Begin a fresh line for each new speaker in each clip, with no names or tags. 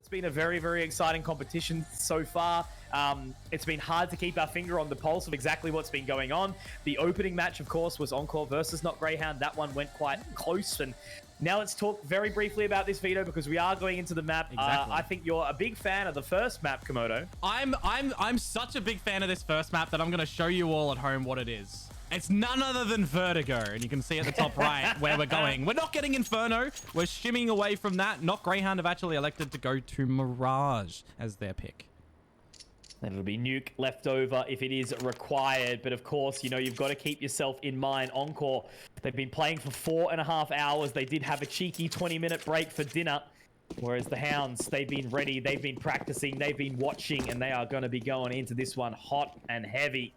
It's been a very, very exciting competition so far. It's been hard to keep our finger on the pulse of exactly what's been going on. The opening match, of course, was Encore versus Not Greyhound. That one went quite close. And now let's talk very briefly about this, Vito, because we are going into the map.
Exactly.
I think you're a big fan of the first map, Komodo.
I'm such a big fan of this first map that I'm going to show you all at home what it is. It's none other than Vertigo, and you can see at the top right where we're going. We're not getting Inferno. We're shimming away from that. Not Greyhound have actually elected to go to Mirage as their pick.
And it'll be Nuke left over if it is required. But of course, you know, you've got to keep yourself in mind. Encore, they've been playing for 4.5 hours. They did have a cheeky 20-minute break for dinner. Whereas the Hounds, they've been ready. They've been practicing. They've been watching. And they are going to be going into this one hot and heavy.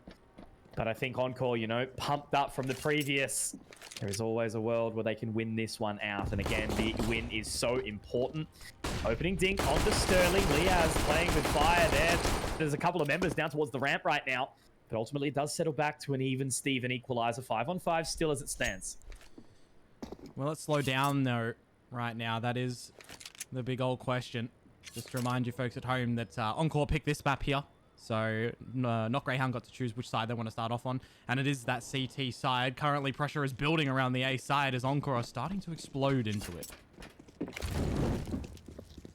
But I think Encore, you know, pumped up from the previous. There is always a world where they can win this one out. And again, the win is so important. Opening dink onto Sterling. Liaz playing with fire there. There's a couple of members down towards the ramp right now. But ultimately, it does settle back to an even Steven equalizer. 5-on-5 still as it stands.
Well, let's slow down, though, right now. That is the big old question. Just to remind you folks at home that Encore picked this map here. So, Not Greyhound got to choose which side they want to start off on. And it is that CT side. Currently, pressure is building around the A side as Encore are starting to explode into it.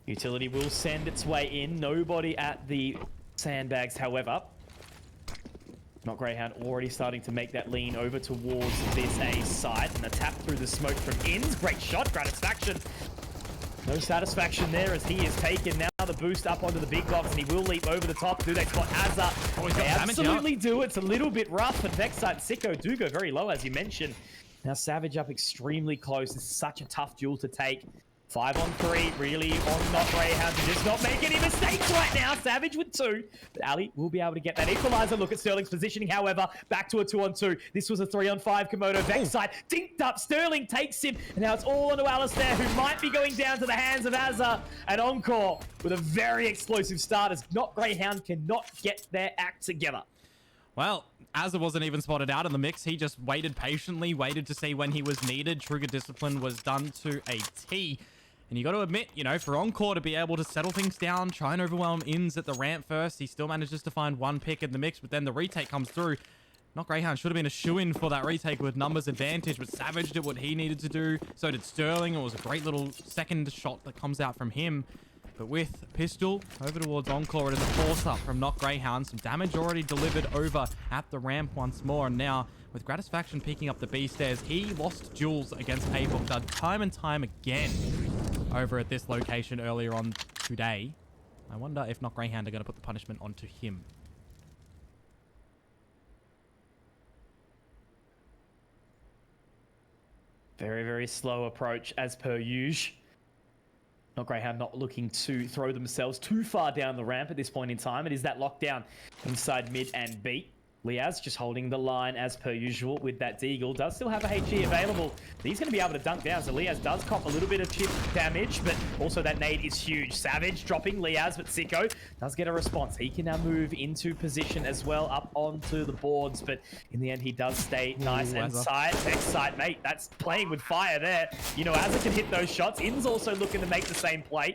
Utility will send its way in. Nobody at the sandbags, however. Not Greyhound already starting to make that lean over towards this A side. And a tap through the smoke from Inns. Great shot, Gratisfaction. No satisfaction there as he is taken. Now the boost up onto the big box, and he will leap over the top. Do they spot Hazard?
Oh,
they absolutely do. It's a little bit rough, but Vexite and Sicko do go very low, as you mentioned. Now Savage up extremely close. It's such a tough duel to take. 5-on-3, really on Not Greyhound to just not make any mistakes right now. Savage with 2, but Ali will be able to get that equalizer. Look at Sterling's positioning, however, back to a 2-on-2. This was a 3-on-5 Komodo. Vexite dinked up. Sterling takes him, and now it's all onto ORDERaliStair, who might be going down to the hands of Azza and Encore with a very explosive start as Not Greyhound cannot get their act together.
Well, Azza wasn't even spotted out in the mix. He just waited patiently, waited to see when he was needed. Trigger discipline was done to a T. And you got to admit, you know, for Encore to be able to settle things down, try and overwhelm Inns at the ramp first, he still manages to find one pick in the mix, but then the retake comes through. Not Greyhound should have been a shoo-in for that retake with numbers advantage, but Savage did what he needed to do. So did Sterling. It was a great little second shot that comes out from him. But with Pistol over towards Encore, it is a force-up from Not Greyhound. Some damage already delivered over at the ramp once more. And now, with Gratisfaction peeking up the B stairs, he lost duels against Paybooker time and time again over at this location earlier on today. I wonder if Not Greyhound are going to put the punishment onto him.
Very, very slow approach as per usual. Not Greyhound not looking to throw themselves too far down the ramp at this point in time. It is that lockdown inside mid and B. Liaz just holding the line as per usual with that Deagle. Does still have a HE available. He's going to be able to dunk down. So Liaz does cop a little bit of chip damage, but also that nade is huge. Savage dropping Liaz, but Sicko does get a response. He can now move into position as well up onto the boards, but in the end he does stay nice and tight. Next side, mate, that's playing with fire there. You know, Azza can hit those shots. In's also looking to make the same play.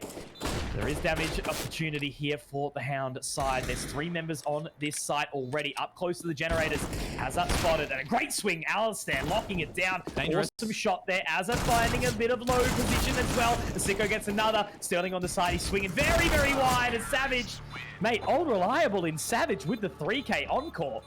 There is damage opportunity here for the Hound side. There's 3 members on this site already up close to the generators. Hazard spotted and a great swing. ORDERaliStair locking it down.
Dangerous.
Awesome shot there. Hazard finding a bit of low position as well. The Sicko gets another. Sterling on the side. He's swinging very, very wide as Savage. Mate, old reliable in Savage with the 3K Encore.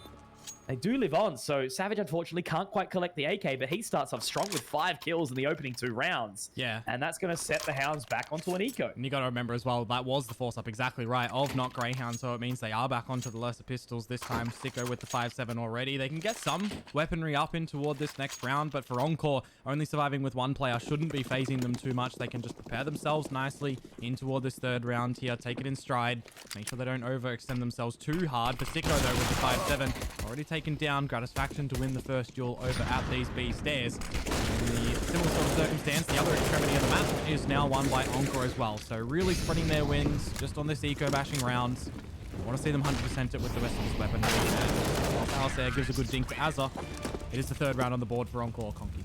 They do live on, so Savage unfortunately can't quite collect the AK, but he starts off strong with 5 kills in the opening 2 rounds.
Yeah.
And that's going to set the Hounds back onto an eco.
And you got to remember as well, that was the force-up exactly right of Not Greyhound, so it means they are back onto the lesser pistols this time. Sicko with the 5.7 already. They can get some weaponry up in toward this next round, but for Encore, only surviving with 1 player shouldn't be phasing them too much. They can just prepare themselves nicely in toward this 3rd round here, take it in stride, make sure they don't overextend themselves too hard. For Sicko, though, with the 5.7, already taken down. Gratisfaction to win the first duel over at these B stairs. In the similar sort of circumstance, the other extremity of the map is now won by Encore as well. So really spreading their wins just on this eco bashing rounds. I want to see them 100% it with the rest of this weapon. ORDERaliStair gives a good dink to Azza. It is the 3rd round on the board for Encore, Conky.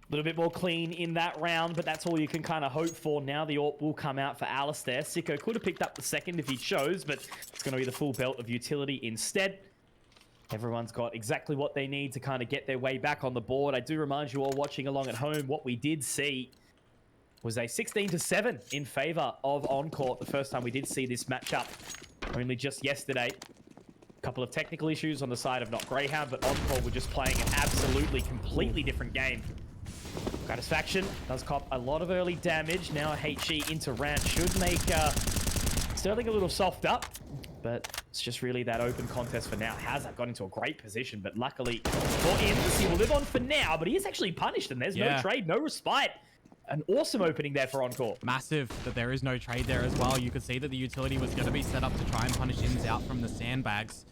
A little bit more clean in that round, but that's all you can kind of hope for. Now the AWP will come out for AWPalistair. Sicko could have picked up the second if he chose, but it's going to be the full belt of utility instead. Everyone's got exactly what they need to kind of get their way back on the board. I do remind you all watching along at home, what we did see was a 16-7 in favor of Encore. The first time we did see this matchup, only just yesterday. A couple of technical issues on the side of not Greyhound, but Encore were just playing an absolutely, completely different game. Satisfaction does cop a lot of early damage. Now a HE into ramp should make Sterling a little soft up, but it's just really that open contest for now. Hazard got into a great position, but luckily for Inns, he will live on for now, but he is actually punished, and there's no trade, no respite. An awesome opening there for Encore.
Massive that there is no trade there as well. You could see that the utility was going to be set up to try and punish Inns out from the sandbags.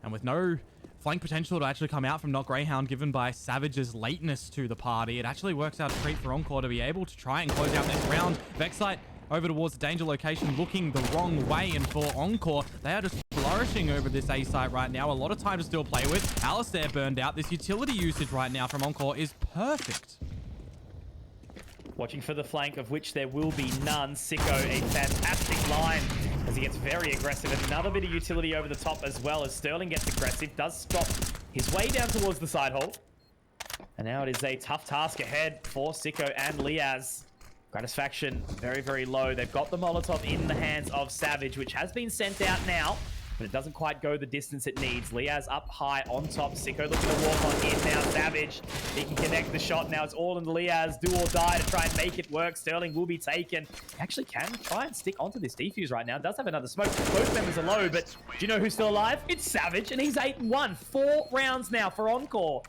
And with no flank potential to actually come out from Not Greyhound given by Savage's lateness to the party, it actually works out a treat for Encore to be able to try and close out this round. Vexite over towards the danger location, looking the wrong way, and for Encore, they are just flourishing over this A site right now. A lot of time to still play with. Alistair burned out. This utility usage right now from Encore is perfect.
Watching for the flank, of which there will be none. Sicko, a fantastic line as he gets very aggressive. And another bit of utility over the top as well as Sterling gets aggressive. Does stop his way down towards the side hole. And now it is a tough task ahead for Sicko and Liaz. Satisfaction very, very low. They've got the Molotov in the hands of Savage, which has been sent out now, but it doesn't quite go the distance it needs. Liaz up high on top. Sicko looking to walk on in now. Savage, he can connect the shot now. It's all in the Liaz. Do or die to try and make it work. Sterling will be taken. He actually can try and stick onto this defuse right now. Does have another smoke. Both members are low, but do you know who's still alive? It's Savage, and he's 8-1. 4 rounds now for Encore.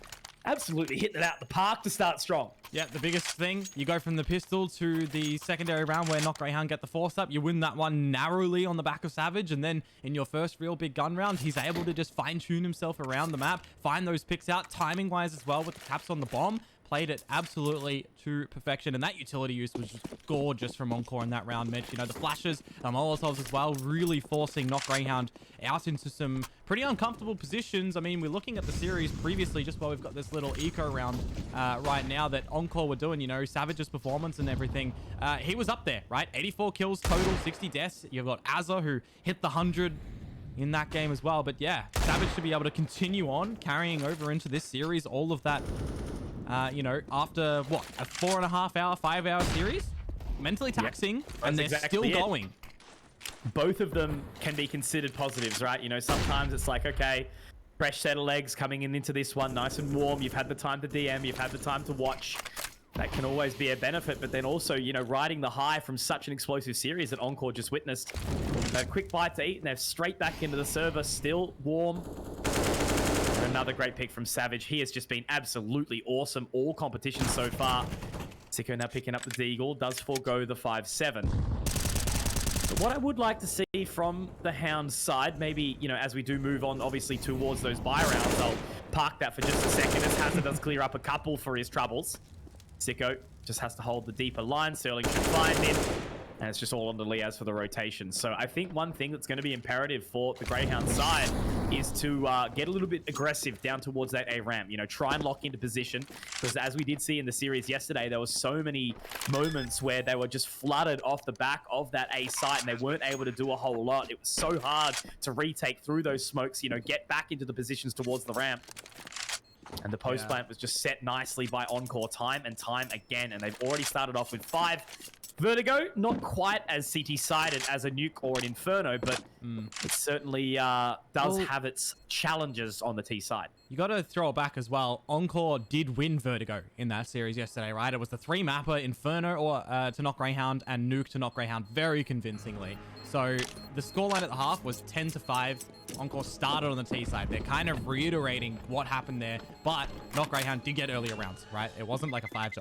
Absolutely hitting it out the park to start strong.
Yeah, the biggest thing, you go from the pistol to the secondary round where Not Greyhound get the force up. You win that one narrowly on the back of Savage, and then in your first real big gun round, he's able to just fine-tune himself around the map, find those picks out, timing-wise as well with the taps on the bomb. Played it absolutely to perfection, and that utility use was just gorgeous from Encore in that round, Mitch. You know, the flashes, the Molotovs as well, really forcing Not Greyhound out into some pretty uncomfortable positions. I mean, we're looking at the series previously, just while we've got this little eco round right now that Encore were doing, you know, Savage's performance and everything. He was up there, right? 84 kills total, 60 deaths. You've got AWP, who hit the 100 in that game as well. But yeah, Savage to be able to continue on, carrying over into this series, all of that, you know, after what, a 4.5 hour, 5 hour series, mentally taxing, and they're
exactly
still going.
Both of them can be considered positives, right? You know, sometimes it's like, okay, fresh set of legs coming into this one, nice and warm. You've had the time to DM, you've had the time to watch. That can always be a benefit, but then also, you know, riding the high from such an explosive series that Encore just witnessed. A quick bite to eat, and they're straight back into the server, still warm. Another great pick from Savage. He has just been absolutely awesome all competitions so far. Sicko now picking up the Deagle, does forego the 5-7. But what I would like to see from the Hound side, maybe, you know, as we do move on, obviously, towards those buy rounds, I'll park that for just a second as Hazard does clear up a couple for his troubles. Sicko just has to hold the deeper line. Sterling should find him. And it's just all on the Liaz for the rotation. So I think one thing that's going to be imperative for the Greyhound side is to get a little bit aggressive down towards that A ramp. You know, try and lock into position. Because as we did see in the series yesterday, there were so many moments where they were just flooded off the back of that A site and they weren't able to do a whole lot. It was so hard to retake through those smokes, you know, get back into the positions towards the ramp. And the post plant was just set nicely by Encore time and time again. And they've already started off with 5. Vertigo, not quite as CT-sided as a Nuke or an Inferno, but it certainly does have its challenges on the T side.
You got to throw it back as well. Encore did win Vertigo in that series yesterday, right? It was the 3-mapper, Inferno or to Not Greyhound and Nuke to Not Greyhound very convincingly. So the scoreline at the half was 10-5. Encore started on the T side. They're kind of reiterating what happened there, but Not Greyhound did get earlier rounds, right? It wasn't like a 5-0.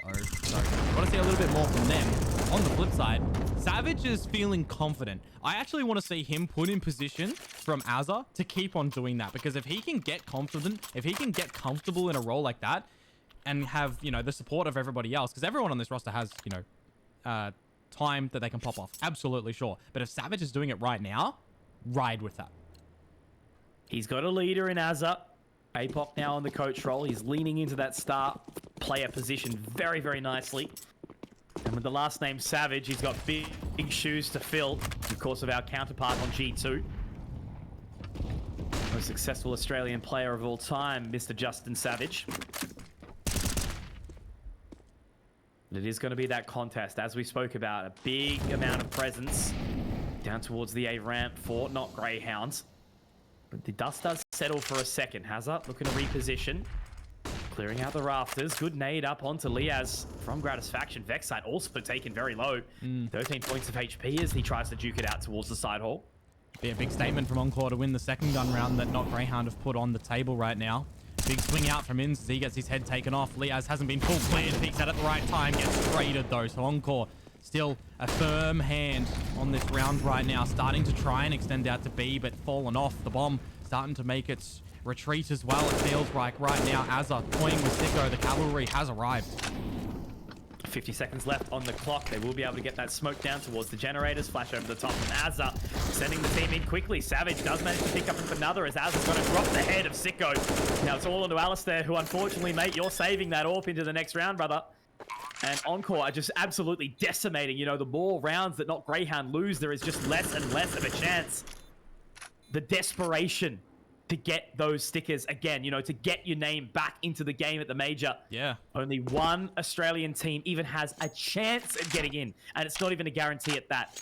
So I want to see a little bit more from them. On the flip side, Savage is feeling confident. I actually want to see him put in position from AWP to keep on doing that, because if he can get confident, if he can get comfortable in a role like that and have, you know, the support of everybody else, because everyone on this roster has, you know, time that they can pop off. Absolutely sure. But if Savage is doing it right now, ride with that.
He's got a leader in AWP. APOC now on the coach role. He's leaning into that start player positioned very, very nicely. And with the last name Savage, he's got big shoes to fill, of course, of our counterpart on G2. Most successful Australian player of all time, Mr. Justin Savage. But it is going to be that contest, as we spoke about, a big amount of presence down towards the A ramp for not Greyhounds. But the dust does settle for a second. Hazard looking to reposition. Clearing out the rafters. Good nade up onto Liaz from Gratisfaction. Vexite also taken very low. 13 points of HP as he tries to duke it out towards the side hall.
Be a big statement from Encore to win the second gun round that not Greyhound have put on the table right now. Big swing out from Inns as he gets his head taken off. Liaz hasn't been full cleared. Peeks out at the right time. Gets traded though. So Encore still a firm hand on this round right now. Starting to try and extend out to B, but fallen off. The bomb starting to make its retreat as well, it feels like right now. AWP toying with Sicko. The cavalry has arrived.
50 seconds left on the clock. They will be able to get that smoke down towards the generators. Flash over the top from AWP, sending the team in quickly. Savage does manage to pick up another as AWP's going to drop the head of Sicko. Now it's all onto AWPDelaStair, who unfortunately, mate, you're saving that AWP into the next round, brother. And Encore are just absolutely decimating. You know, the more rounds that not Greyhound lose, there is just less and less of a chance. The desperation to get those stickers again, you know, to get your name back into the game at the major.
Yeah.
Only one Australian team even has a chance at getting in, and it's not even a guarantee at that.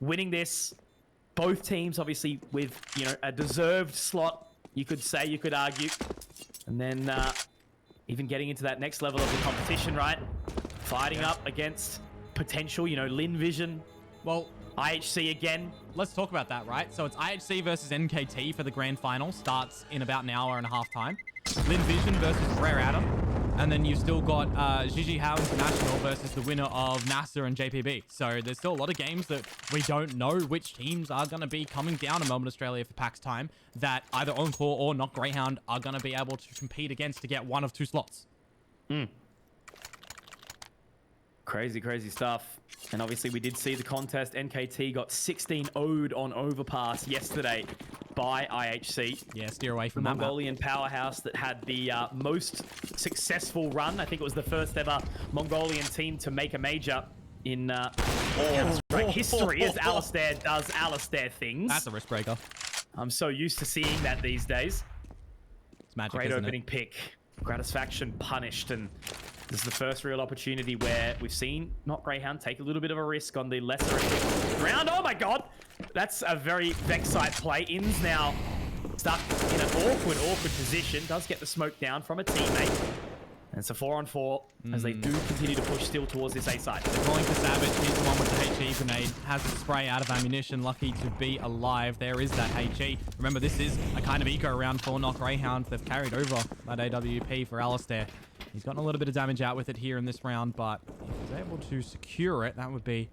Winning this, both teams obviously with, you know, a deserved slot, you could say, you could argue. And then even getting into that next level of the competition, right? Fighting up against potential, you know, Lin Vision.
Well,
IHC again.
Let's talk about that, right? So it's IHC versus NKT for the grand final. Starts in about an hour and a half time. Lin Vision versus Rare Atom. And then you've still got Gigi Howe International versus the winner of NASA and JPB. So there's still a lot of games that we don't know which teams are going to be coming down to Melbourne, Australia for PAX time that either Encore or not Greyhound are going to be able to compete against to get one of two slots.
Crazy, crazy stuff. And obviously we did see the contest. NKT got 16-0'd on Overpass yesterday by IHC.
Yeah, steer away from
the
that
Mongolian powerhouse that had the most successful run. I think it was the first ever Mongolian team to make a major in history as AWPDelaStair does AWPDelaStair things.
That's a risk breaker.
I'm so used to seeing that these days.
It's magic,
Great
isn't
opening
it?
pick. Gratisfaction punished, and this is the first real opportunity where we've seen not Greyhound take a little bit of a risk on the lesser round. Oh my god! That's a very Vexite play. Inns now stuck in an awkward position. Does get the smoke down from a teammate. And it's a 4-on-4 as they do continue to push still towards this A side.
Calling for Savage. He's the one with the HE grenade. Has the spray out of ammunition. Lucky to be alive. There is that HE. Remember, this is a kind of eco round for not Greyhound. They've carried over that AWP for AWPDelaStair. He's gotten a little bit of damage out with it here in this round, but if he's able to secure it, that would be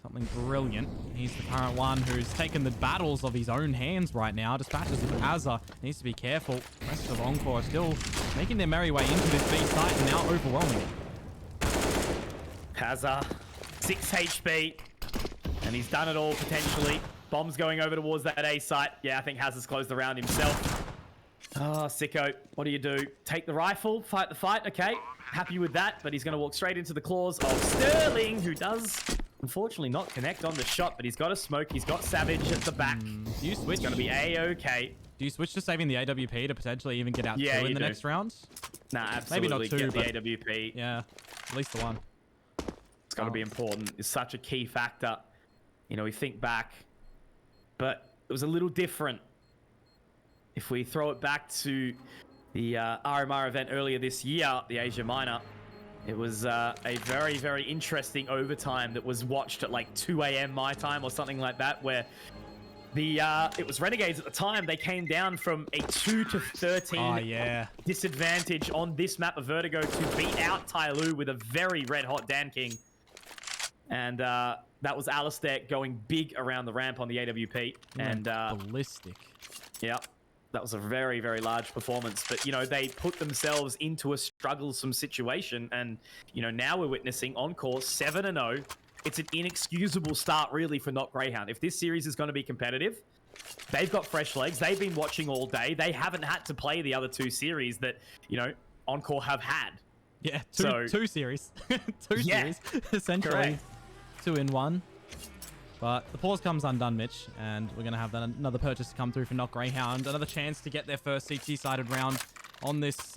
something brilliant. He's the current one who's taken the battles of his own hands right now. Dispatches of AWPDelaStair. Needs to be careful. The rest of Encore still making their merry way into this B site and now overwhelming it.
AWPDelaStair, 6 HP, and he's done it all potentially. Bombs going over towards that A site. Yeah, I think AWPDelaStair's closed the round himself. Oh, Sicko, what do you do? Take the rifle, fight the fight, okay. Happy with that, but he's going to walk straight into the claws of Sterling, who does unfortunately not connect on the shot, but he's got a smoke. He's got Savage at the back.
Do you switch?
It's going to be A-okay.
Do you switch to saving the AWP to potentially even get out two in the next round?
Nah, absolutely.
Maybe not two,
get
but
the AWP.
Yeah, at least the one.
It's got to be important. It's such a key factor. You know, we think back, but it was a little different. If we throw it back to the RMR event earlier this year, the Asia Minor, it was a very, very interesting overtime that was watched at like 2 a.m. my time or something like that, where the it was Renegades at the time. They came down from a 2-13 disadvantage on this map of Vertigo to beat out Tyloo with a very red-hot Dan King. And that was AWPDelaStair going big around the ramp on the AWP. And
ballistic.
Yeah. That was a very, very large performance. But, you know, they put themselves into a strugglesome situation. And, you know, now we're witnessing Encore 7-0. It's an inexcusable start, really, for not Greyhound. If this series is going to be competitive, they've got fresh legs. They've been watching all day. They haven't had to play the other two series that, you know, Encore have had.
Yeah,
So-
two series. Two
Yeah,
series, essentially.
correct.
2 in 1. But the pause comes undone, Mitch, and we're going to have another purchase to come through for Not Greyhound. Another chance to get their first CT-sided round on this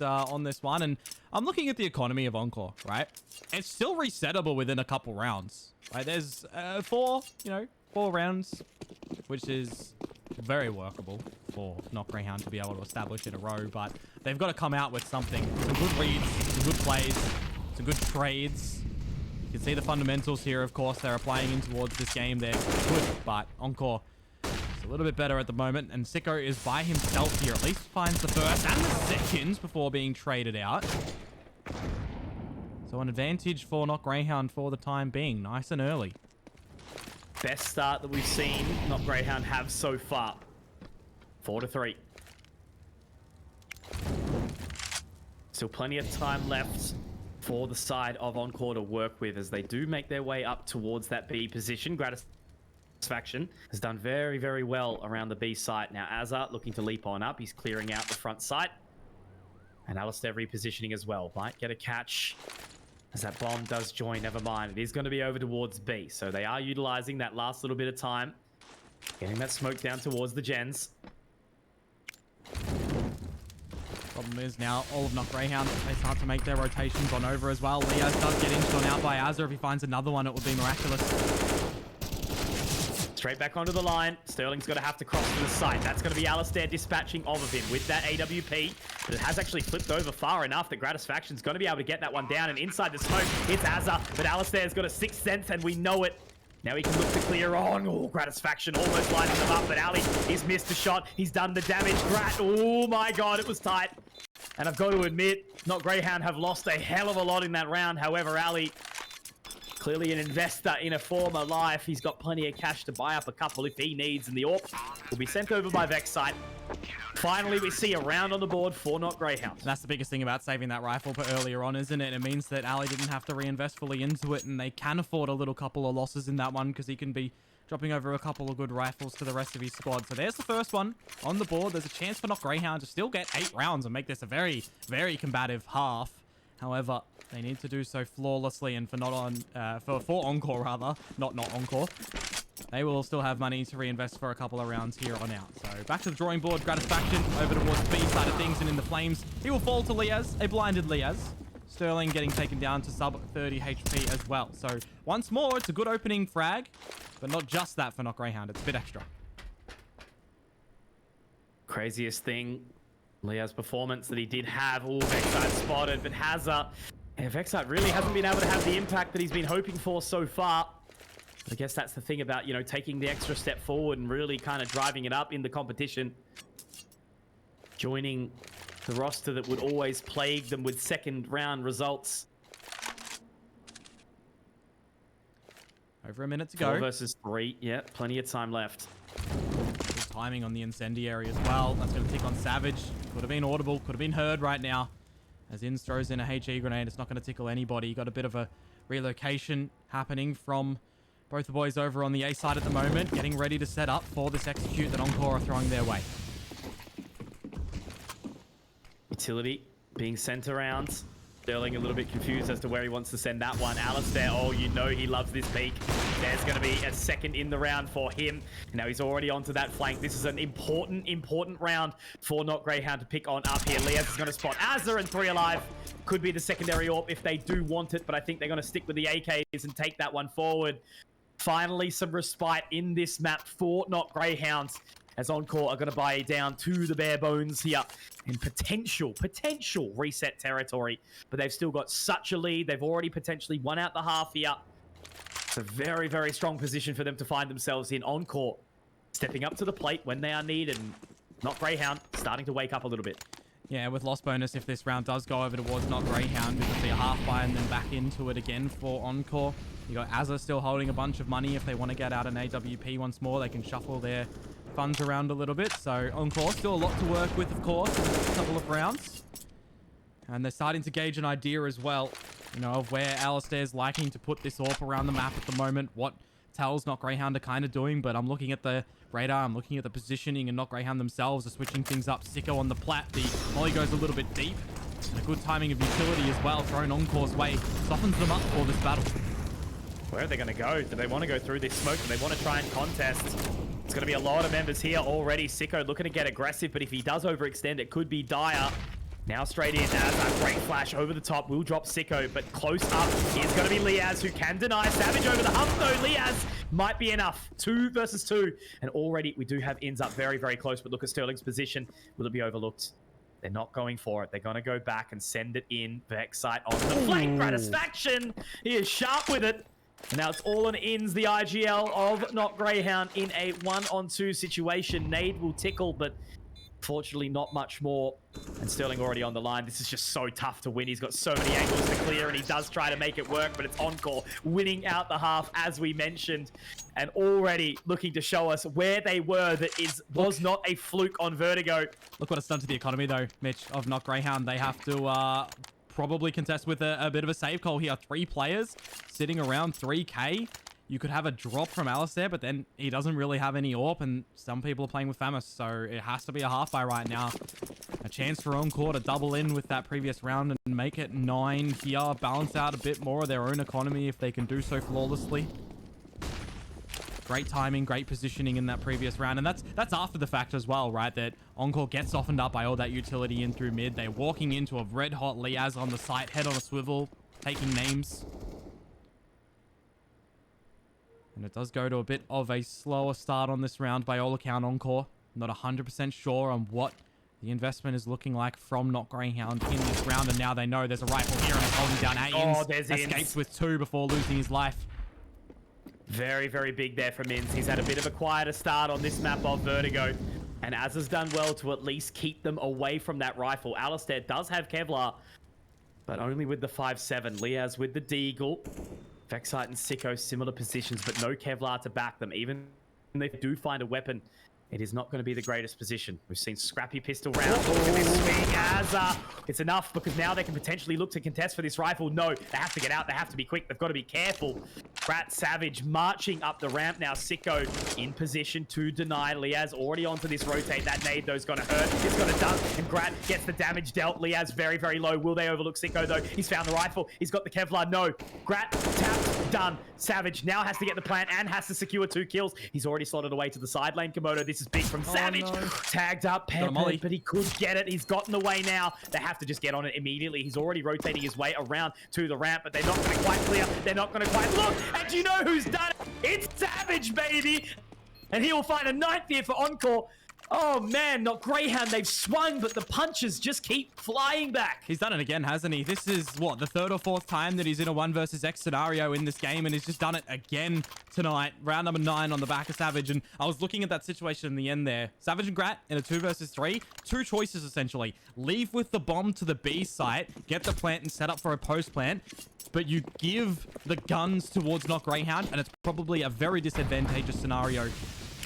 one. And I'm looking at the economy of Encore, right? It's still resettable within a couple rounds. Right? There's 4 rounds, which is very workable for Not Greyhound to be able to establish in a row. But they've got to come out with something. Some good reads, some good plays, some good trades. You can see the fundamentals here, of course. They're applying in towards this game. They're good, but Encore is a little bit better at the moment. And Sicko is by himself here. At least finds the first and the second before being traded out. So an advantage for Not Greyhound for the time being. Nice and early.
Best start that we've seen Not Greyhound have so far. 4-3. Still plenty of time left for the side of Encore to work with as they do make their way up towards that B position. Gratisfaction has done very, very well around the B site. Now AWP looking to leap on up. He's clearing out the front site. And AWP repositioning as well. Might get a catch as that bomb does join. Never mind. It is going to be over towards B. So they are utilizing that last little bit of time. Getting that smoke down towards the gens.
Problem is now all of Not Greyhound, they start to make their rotations on over as well. Liaz does get inched on out by AWP. If he finds another one, it would be miraculous.
Straight back onto the line. Sterling's going to have to cross to the site. That's going to be AWP dispatching of him with that AWP. But it has actually flipped over far enough that Gratisfaction's going to be able to get that one down. And inside the smoke, it's AWP. But AWP's got a sixth sense, and we know it. Now he can look to clear on. Oh, Gratisfaction almost lighting them up. But Ali, he's missed a shot. He's done the damage. Oh my god, it was tight. And I've got to admit, Not Greyhound have lost a hell of a lot in that round. However, Ali, clearly an investor in a former life. He's got plenty of cash to buy up a couple if he needs. And the AWP will be sent over by Vex site. Finally, we see a round on the board for Not Greyhound.
That's the biggest thing about saving that rifle for earlier on, isn't it? It means that Ali didn't have to reinvest fully into it, and they can afford a little couple of losses in that one because he can be dropping over a couple of good rifles to the rest of his squad. So there's the first one on the board. There's a chance for Not Greyhound to still get 8 rounds and make this a very, very combative half. However, they need to do so flawlessly, and for Encore rather, not Encore. They will still have money to reinvest for a couple of rounds here on out. So back to the drawing board. Gratisfaction over towards the B side of things, and in the flames, he will fall to Liaz, a blinded Liaz. Sterling getting taken down to sub 30 HP as well. So once more, it's a good opening frag, but not just that for Not Greyhound. It's a bit extra.
Craziest thing, Leo's performance that he did have. Oh, Vexite spotted, but Hazard. Yeah, Vexite really hasn't been able to have the impact that he's been hoping for so far. I guess that's the thing about, taking the extra step forward and really kind of driving it up in the competition. Joining the roster that would always plague them with second round results.
Over a minute to go.
4 versus 3. Yeah, plenty of time left.
Good timing on the incendiary as well. That's going to tick on Savage. Could have been audible. Could have been heard right now. As Inns throws in a HE grenade, it's not going to tickle anybody. You got a bit of a relocation happening from both the boys over on the A side at the moment, getting ready to set up for this execute that Encore are throwing their way.
Utility being sent around. Sterling a little bit confused as to where he wants to send that one. AWP, oh, he loves this peak. There's going to be a second in the round for him. Now he's already onto that flank. This is an important round for Not Greyhound to pick on up here. Liaz is going to spot AWP and 3 alive. Could be the secondary AWP if they do want it, but I think they're going to stick with the AKs and take that one forward. Finally, some respite in this map for Not Greyhounds, as Encore are going to buy down to the bare bones here in potential reset territory. But they've still got such a lead. They've already potentially won out the half here. It's a very, very strong position for them to find themselves in. Encore stepping up to the plate when they are needed. And Not Greyhound starting to wake up a little bit.
Yeah, with loss bonus, if this round does go over towards Not Greyhound, it'll be a half buy and then back into it again for Encore. You got AWP still holding a bunch of money. If they want to get out an AWP once more, they can shuffle their funds around a little bit. So Encore still a lot to work with, of course, in the next couple of rounds. And they're starting to gauge an idea as well, of where ALISTAIR's liking to put this AWP around the map at the moment, what tells Not Greyhound are kind of doing. But I'm looking at the radar, I'm looking at the positioning, and Not Greyhound themselves are switching things up. Sicko on the plat, the molly goes a little bit deep. And a good timing of utility as well, thrown Encore's way, softens them up for this battle.
Where are they going to go? Do they want to go through this smoke? Do they want to try and contest? It's going to be a lot of members here already. Sicko looking to get aggressive, but if he does overextend, it could be dire. Now straight in as a great flash over the top will drop Sicko, but close up is going to be Liaz, who can deny. Savage over the hump though. Liaz might be enough. 2 versus 2. And already we do have ins up very, very close, but look at Sterling's position. Will it be overlooked? They're not going for it. They're going to go back and send it in. Vexite on the flank. Gratisfaction. He is sharp with it. And now it's all on ins. The IGL of Not Greyhound in a 1-on-2 situation. Nade will tickle, but fortunately not much more. And Sterling already on the line. This is just so tough to win. He's got so many angles to clear, and he does try to make it work, but it's Encore winning out the half, as we mentioned, and already looking to show us where they were. That was not a fluke on Vertigo.
Look what it's done to the economy, though, Mitch, of Not Greyhound. They have to probably contest with a bit of a save call here. 3 players sitting around 3k. You could have a drop from AWP, but then he doesn't really have any AWP, and some people are playing with Famous, so it has to be a half buy right now. A chance for Encore to double in with that previous round and make it 9 here. Balance out a bit more of their own economy if they can do so flawlessly. Great timing, great positioning in that previous round, and that's after the fact as well, right? That Encore gets softened up by all that utility in through mid. They're walking into a red-hot Liaz on the site, head on a swivel, taking names. And it does go to a bit of a slower start on this round by all account. Encore not 100% sure on what the investment is looking like from Not Greyhound in this round. And now they know there's a rifle here and it's holding down Ains.
Oh, there's Ins.
Escapes with 2 before losing his life.
Very, very big there from Ins. He's had a bit of a quieter start on this map of Vertigo. And Az has done well to at least keep them away from that rifle. AWP does have Kevlar, but only with the 5.7. Liaz with the Deagle. Vexite and Sicko, similar positions, but no Kevlar to back them. Even when they do find a weapon, it is not going to be the greatest position. We've seen scrappy pistol rounds. Look at this swing as it's enough, because now they can potentially look to contest for this rifle. No, they have to get out. They have to be quick. They've got to be careful. Brat Savage marching up the ramp now. Sicko in position to deny. Liaz already onto this rotate. That nade, though, is going to hurt. It's going to dunk, and Grat gets the damage dealt. Liaz very, very low. Will they overlook Sicko, though? He's found the rifle. He's got the Kevlar. No. Grat tapped. Done. Savage now has to get the plant and has to secure 2 kills. He's already slotted away to the side lane. Komodo, this is big from Savage.
No.
Tagged up, peppered, but he could get it. He's gotten away now. They have to just get on it immediately. He's already rotating his way around to the ramp, but they're not going to quite clear. They're not going to quite look. And you know who's done it? It's Savage, baby. And he will find a 9th here for Encore. Oh man, Not Greyhound, they've swung, but the punches just keep flying back.
He's done it again, hasn't he? This is, what, the 3rd or 4th time that he's in a 1 versus X scenario in this game, and he's just done it again tonight. Round number 9 on the back of Savage, and I was looking at that situation in the end there. Savage and Grat in a 2 versus 3. 2 choices, essentially. Leave with the bomb to the B site, get the plant and set up for a post plant, but you give the guns towards Not Greyhound, and it's probably a very disadvantageous scenario.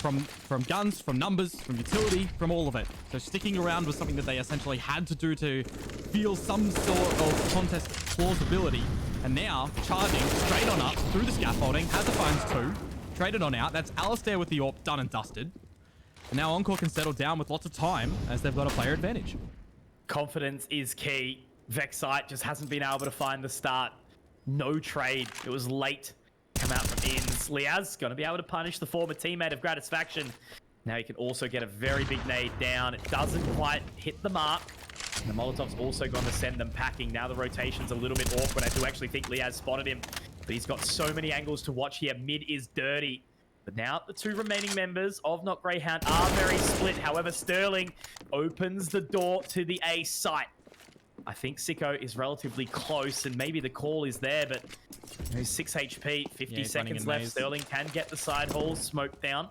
From guns, from numbers, from utility, from all of it. So sticking around was something that they essentially had to do to feel some sort of contest plausibility. And now, charging straight on up through the scaffolding, has the finds 2. Traded on out. That's AWP with the AWP done and dusted. And now Encore can settle down with lots of time as they've got a player advantage.
Confidence is key. Vexite just hasn't been able to find the start. No trade. It was late. Come out from Ins. Liaz going to be able to punish the former teammate of Gratisfaction. Now he can also get a very big nade down. It doesn't quite hit the mark. And the Molotov's also going to send them packing. Now the rotation's a little bit awkward. I do actually think Liaz spotted him. But he's got so many angles to watch here. Mid is dirty. But now the 2 remaining members of Not Greyhound are very split. However, Sterling opens the door to the A site. I think Sicko is relatively close, and maybe the call is there, but he's 6 HP, 50 seconds left. Sterling can get the side halls smoked down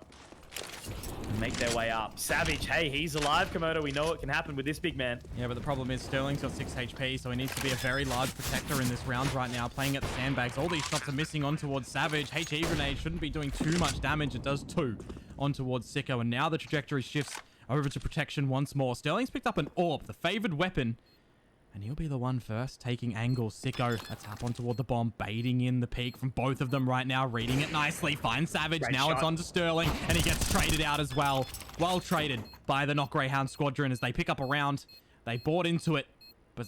and make their way up. Savage, hey, he's alive, Komodo. We know what can happen with this big man.
Yeah, but the problem is Sterling's got 6 HP, so he needs to be a very large protector in this round right now, playing at the sandbags. All these shots are missing on towards Savage. HE grenade shouldn't be doing too much damage. It does 2 on towards Sicko, and now the trajectory shifts over to protection once more. Sterling's picked up an AWP, the favored weapon. And he'll be the one first, taking angles. Sicko, a tap on toward the bomb, baiting in the peak from both of them right now, reading it nicely. Finds Savage, now it's on to Sterling, and he gets traded out as well. Well traded by the Not Greyhound squadron as they pick up a round. They bought into it,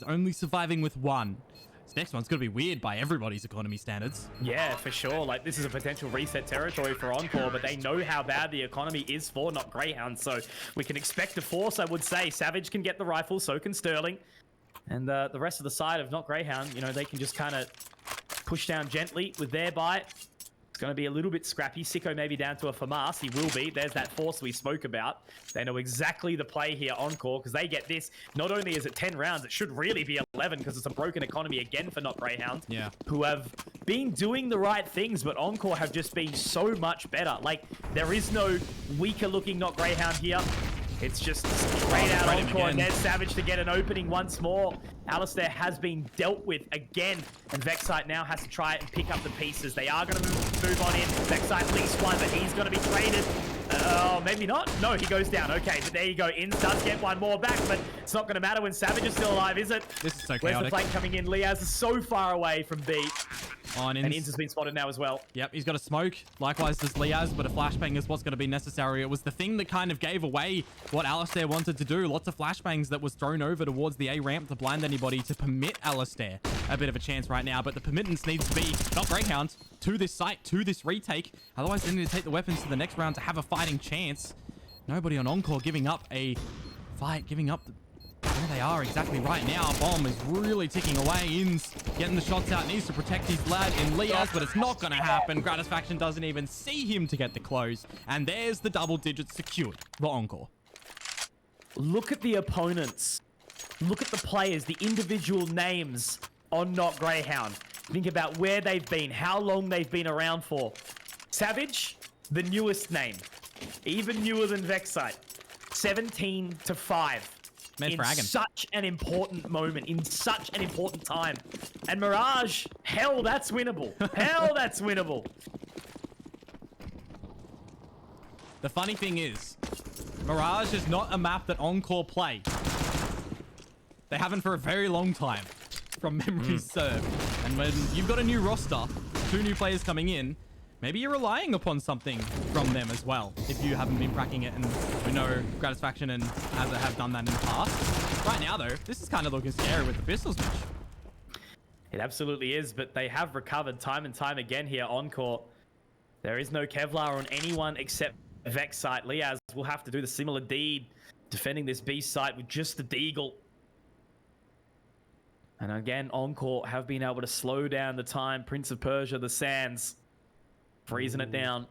but only surviving with 1. This next one's going to be weird by everybody's economy standards.
Yeah, for sure. Like, this is a potential reset territory for Encore, but they know how bad the economy is for Not Greyhound, so we can expect a force, I would say. Savage can get the rifle, so can Sterling. And the rest of the side of Not Greyhound, you know, they can just kind of push down gently with their bite. It's going to be a little bit scrappy. Sicko maybe down to a FAMAS. He will be. There's that force we spoke about. They know exactly the play here, Encore, because they get this. Not only is it 10 rounds, it should really be 11 because it's a broken economy again for Not Greyhound.
Yeah.
Who have been doing the right things, but Encore have just been so much better. Like, there is no weaker looking Not Greyhound here. It's just straight out Encore, and there's Savage to get an opening once more. AWP has been dealt with again, and Vexite now has to try and pick up the pieces. They are going to move on in. Vexite least one, but he's going to be traded. Oh, maybe not. No, he goes down. Okay, but there you go. Inns does get one more back, but it's not going to matter when Savage is still alive, is it?
This is so chaotic.
Where's the flank coming in? Liaz is so far away from B.
On
And Inns has been spotted now as well.
Yep, he's got a smoke. Likewise does Liaz, but a flashbang is what's going to be necessary. It was the thing that kind of gave away what AWP wanted to do. Lots of flashbangs that was thrown over towards the A ramp to blind anybody to permit AWP a bit of a chance right now. But the permittance needs to be Not Greyhound to this site, to this retake. Otherwise, they need to take the weapons to the next round to have a fighting chance. Nobody on Encore giving up a fight, giving up where they are exactly right now. Bomb is really ticking away. Inns getting the shots out, needs to protect his lad in Liaz, but it's not going to happen. Gratisfaction doesn't even see him to get the close. And there's the double digits secured for Encore.
Look at the opponents. Look at the players, the individual names on Not Greyhound. Think about where they've been, how long they've been around for. Savage, the newest name. Even newer than Vexite. 17-5. In such an important moment, in such an important time. And Mirage, hell, that's winnable. Hell, that's winnable.
The funny thing is, Mirage is not a map that Encore play. They haven't for a very long time, from memory served. And when you've got a new roster, 2 new players coming in, maybe you're relying upon something from them as well, if you haven't been cracking it. And we know Gratisfaction and AWP have done that in the past. Right now, though, this is kind of looking scary with the pistols, Mitch.
It absolutely is, but they have recovered time and time again here, Encore. There is no Kevlar on anyone except Vexite. Liaz will have to do the similar deed, defending this B site with just the Deagle. And again, Encore have been able to slow down the time. Prince of Persia, the Sands, freezing it down.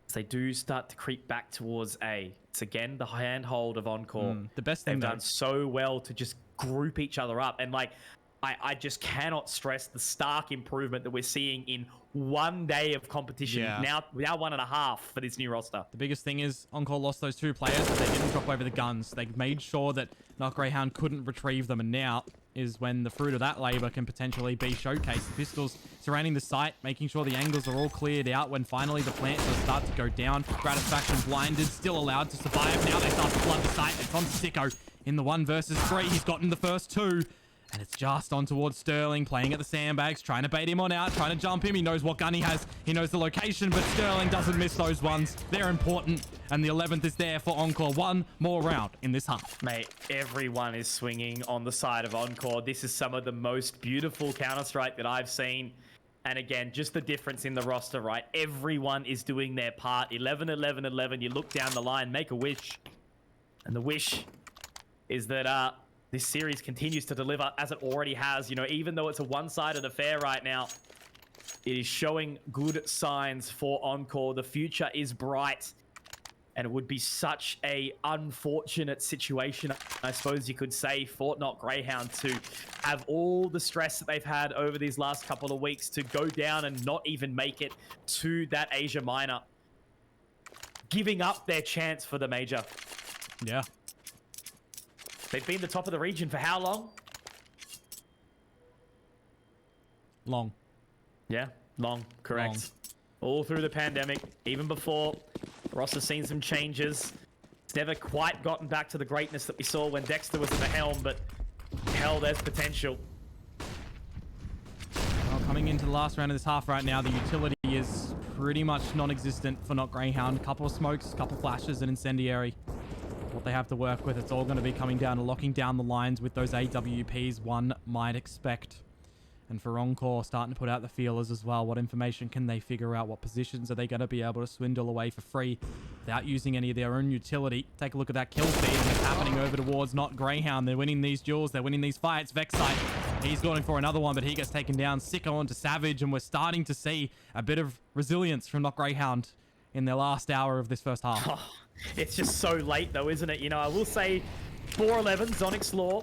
As they do start to creep back towards A. It's again the handhold of Encore.
The best thing
they've done so well to just group each other up. And like, I just cannot stress the stark improvement that we're seeing in 1 day of competition.
Yeah.
Now 1.5 for this new roster.
The biggest thing is Encore lost those 2 players, but they didn't drop over the guns. They made sure that Not Greyhound couldn't retrieve them, and now is when the fruit of that labor can potentially be showcased. The pistols surrounding the site, making sure the angles are all cleared out when finally the plant does start to go down. Gratisfaction blinded, still allowed to survive. Now they start to flood the site. It's on Sicko in the 1 versus 3. He's gotten the first 2. And it's just on towards Sterling, playing at the sandbags, trying to bait him on out, trying to jump him. He knows what gun he has. He knows the location, but Sterling doesn't miss those ones. They're important. And the 11th is there for Encore. 1 more round in this half.
Mate, everyone is swinging on the side of Encore. This is some of the most beautiful Counter-Strike that I've seen. And again, just the difference in the roster, right? Everyone is doing their part. 11, 11, 11. You look down the line, make a wish. And the wish is that this series continues to deliver as it already has. You know, even though it's a one-sided affair right now, it is showing good signs for Encore. The future is bright. And it would be such a unfortunate situation, I suppose you could say, for Not Greyhound to have all the stress that they've had over these last couple of weeks to go down and not even make it to that Asia Minor, giving up their chance for the major.
Yeah.
They've been the top of the region for how long?
Long.
Yeah, long, correct.
Long.
All through the pandemic, even before. Ross has seen some changes. It's never quite gotten back to the greatness that we saw when Dexter was at the helm, but hell, there's potential.
Well, coming into the last round of this half right now, the utility is pretty much non-existent for Not Greyhound. Couple of smokes, couple flashes, and incendiary. what they have to work with. It's all going to be coming down to locking down the lines with those AWPs, one might expect. And for Encore, starting to put out the feelers as well. What information can they figure out? What positions are they going to be able to swindle away for free without using any of their own utility? Take a look at that kill feed, and it's happening over towards not Greyhound. They're winning these duels. They're winning these fights. Vexite, he's going for another one, but he gets taken down. Sicko onto Savage, and we're starting to see a bit of resilience from not Greyhound in their last hour of this first half.
Oh, it's just so late, though, isn't it? You know, I will say 4-11, Zonic's Law,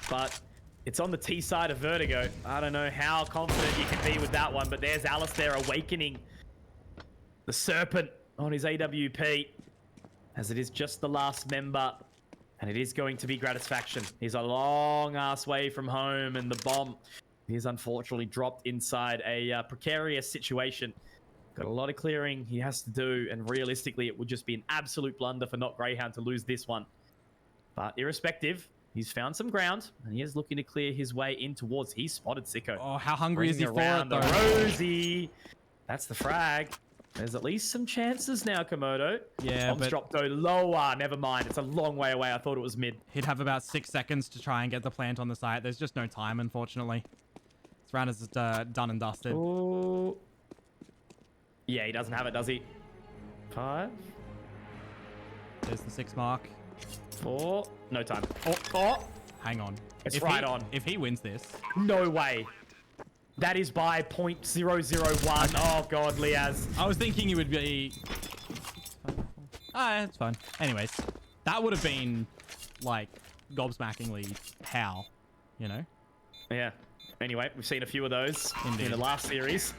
but it's on the T side of Vertigo. I don't know how confident you can be with that one, but there's AWP awakening the Serpent on his AWP, as it is just the last member, and it is going to be Gratisfaction. He's a long-ass way from home, and the bomb is unfortunately dropped inside a precarious situation. Got a lot of clearing he has to do, and realistically, it would just be an absolute blunder for not Greyhound to lose this one. But irrespective, he's found some ground, and he is looking to clear his way in towards. He spotted Sicko.
Oh, how hungry is he for it, though?
Rosie. That's the frag. There's at least some chances now, Komodo.
Yeah,
Bombs
but
dropped though lower. Never mind. It's a long way away. I thought it was mid.
He'd have about 6 seconds to try and get the plant on the site. There's just no time, unfortunately. This round is done and dusted.
Ooh. Yeah, he doesn't have it, does he? 5.
There's the 6 mark.
4. No time. Oh.
Hang on.
It's right on.
If he wins this.
No way. That is by 0.001. Oh, God, Liaz.
I was thinking he would be... Ah, it's fine. Anyways, that would have been, like, gobsmackingly how, you know?
Yeah. Anyway, we've seen a few of those in the last series.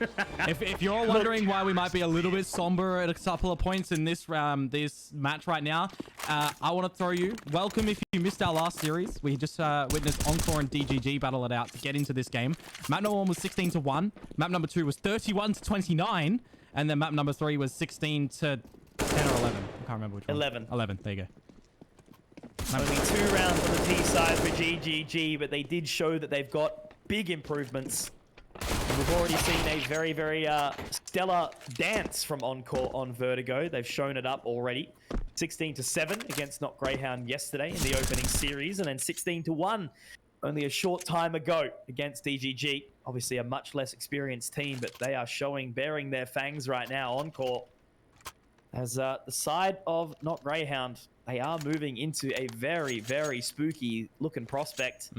if you're wondering why we might be a little bit somber at a couple of points in this this match right now, I want to throw you welcome. If you missed our last series, we just witnessed Encore and DGG battle it out to get into this game. Map number 1 was 16-1. Map number 2 was 31-29, and then map number 3 was 16 to 10 or 11. I can't remember which one.
11.
11. There you go.
Only 2 rounds on the T side for GGG, but they did show that they've got big improvements. And we've already seen a very, very stellar dance from Encore on Vertigo. They've shown it up already. 16-7 against Not Greyhound yesterday in the opening series, and then 16-1 only a short time ago against DGG. Obviously a much less experienced team, but they are bearing their fangs right now. Encore, as the side of Not Greyhound, they are moving into a very, very spooky looking prospect.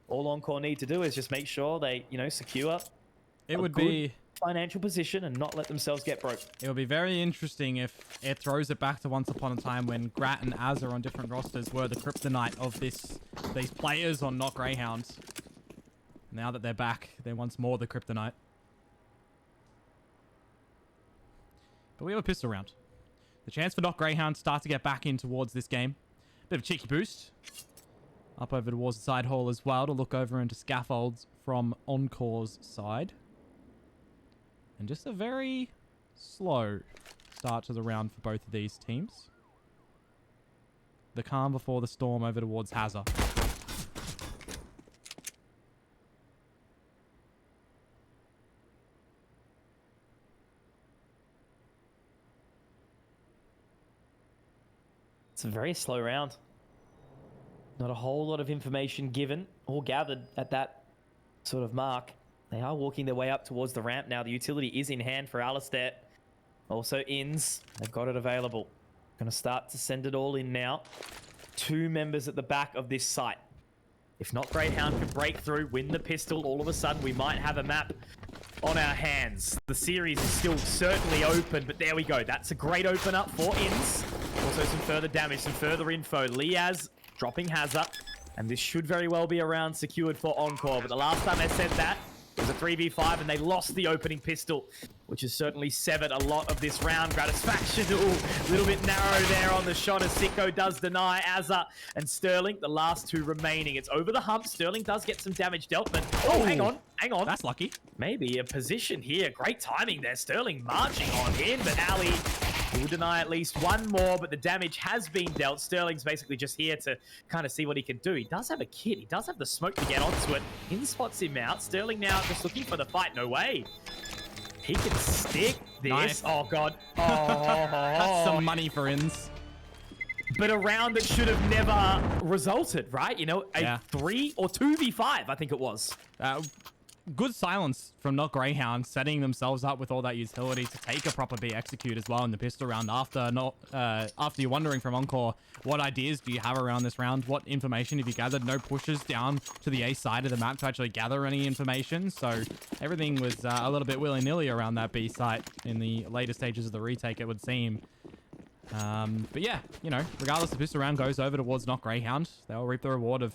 All Encore need to do is just make sure they, you know, secure
it would be
financial position and not let themselves get broke.
It would be very interesting if it throws it back to once upon a time when Grat and AWP on different rosters were the kryptonite of these players on Not Greyhound. Now that they're back, they're once more the kryptonite. But we have a pistol round. The chance for Not Greyhound to start to get back in towards this game. Bit of a cheeky boost. Up over towards the side hall as well to look over into scaffolds from Encore's side. And just a very slow start to the round for both of these teams. The calm before the storm over towards Hazr.
It's a very slow round. Not a whole lot of information given or gathered at that sort of mark. They are walking their way up towards the ramp now. The utility is in hand for ORDERaliStair. Also INS. They've got it available. Going to start to send it all in now. 2 members at the back of this site. If Not Greyhound can break through, win the pistol, all of a sudden we might have a map on our hands. The series is still certainly open, but there we go. That's a great open up for INS. Also some further damage, some further info. Liaz dropping Hazr, and this should very well be a round secured for Encore. But the last time they said that, it was a 3v5, and they lost the opening pistol, which has certainly severed a lot of this round. Gratisfaction, a little bit narrow there on the shot as Sicko does deny AWP and Sterling, the last 2 remaining. It's over the hump. Sterling does get some damage dealt, but oh, hang on.
That's lucky.
Maybe a position here. Great timing there. Sterling marching on in, but Ali will deny at least 1 more, but the damage has been dealt. Sterling's basically just here to kind of see what he can do. He does have a kit. He does have the smoke to get onto it. In spots him out. Sterling now just looking for the fight. No way. He can stick this.
Nice.
Oh, God. Oh,
That's some money for INS.
but a round that should have never resulted, right? You know, a 3 or 2v5, I think it was.
Good silence from Not Greyhound, setting themselves up with all that utility to take a proper B execute as well in the pistol round. After you're wondering from Encore, what ideas do you have around this round? What information have you gathered? No pushes down to the A side of the map to actually gather any information. So everything was a little bit willy-nilly around that B site in the later stages of the retake, it would seem. But yeah, you know, regardless, the pistol round goes over towards Not Greyhound. They'll reap the reward of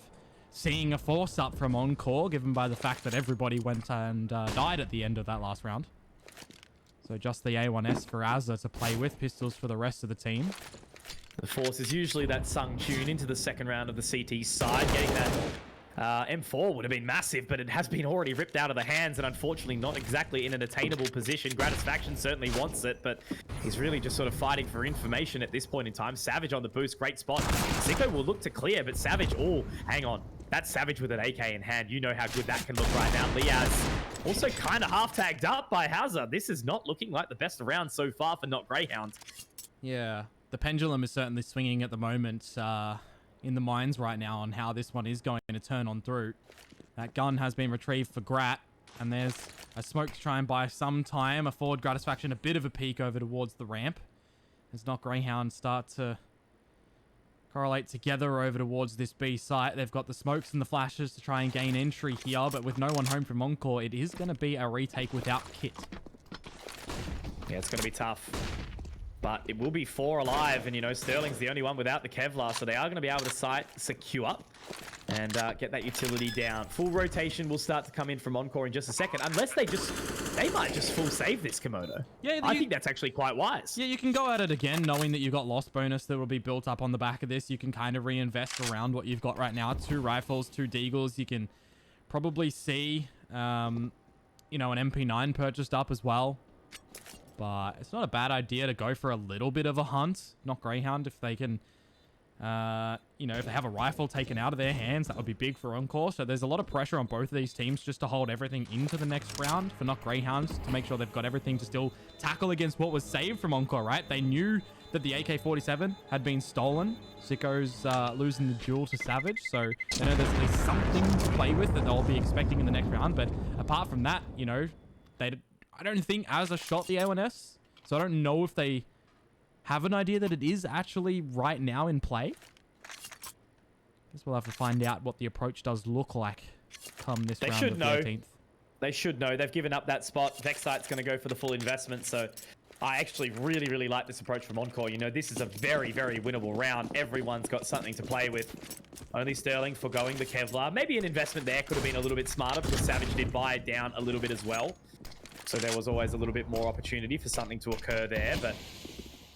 seeing a force up from Encore, given by the fact that everybody went and died at the end of that last round. So just the A1S for AWP to play with pistols for the rest of the team.
The force is usually that sung tune into the second round of the CT side. Getting that M4 would have been massive, but it has been already ripped out of the hands and unfortunately not exactly in an attainable position. Gratisfaction certainly wants it, but he's really just sort of fighting for information at this point in time. Savage on the boost, great spot. Sicko will look to clear, but Savage, oh, hang on. That's Savage with an AK in hand. You know how good that can look right now. Liaz also kind of half-tagged up by ORDERSicoj. This is not looking like the best round so far for Not Greyhound.
Yeah, the pendulum is certainly swinging at the moment in the minds right now on how this one is going to turn on through. That gun has been retrieved for Grat, and there's a smoke to try and buy some time. A forward Gratisfaction, a bit of a peek over towards the ramp. As Not Greyhound start to correlate together over towards this B site. They've got the smokes and the flashes to try and gain entry here, but with no one home from Encore, it is going to be a retake without kit.
Yeah, it's going to be tough. But it will be 4 alive, and, you know, Sterling's the only one without the Kevlar, so they are going to be able to site secure and get that utility down. Full rotation will start to come in from Encore in just a second, unless they might just full save this Komodo. Yeah, I think that's actually quite wise.
Yeah, you can go at it again, knowing that you've got loss bonus that will be built up on the back of this. You can kind of reinvest around what you've got right now. 2 rifles, 2 deagles. You can probably see, you know, an MP9 purchased up as well. But it's not a bad idea to go for a little bit of a hunt. Not Greyhound, if they can, you know, if they have a rifle taken out of their hands, that would be big for Encore. So there's a lot of pressure on both of these teams just to hold everything into the next round for Not Greyhound, to make sure they've got everything to still tackle against what was saved from Encore, right? They knew that the AK-47 had been stolen. Sicko's losing the duel to Savage, so they know there's at least something to play with that they'll be expecting in the next round. But apart from that, you know, I don't think AWP shot the A1S, so I don't know if they have an idea that it is actually right now in play. Guess we'll have to find out what the approach does look like come this round of 13th.
They should know. They've given up that spot. Vexite's going to go for the full investment, so I actually really, really like this approach from Encore. You know, this is a very, very winnable round. Everyone's got something to play with. Only Sterling forgoing the Kevlar. Maybe an investment there could have been a little bit smarter, because Savage did buy it down a little bit as well. So there was always a little bit more opportunity for something to occur there. But,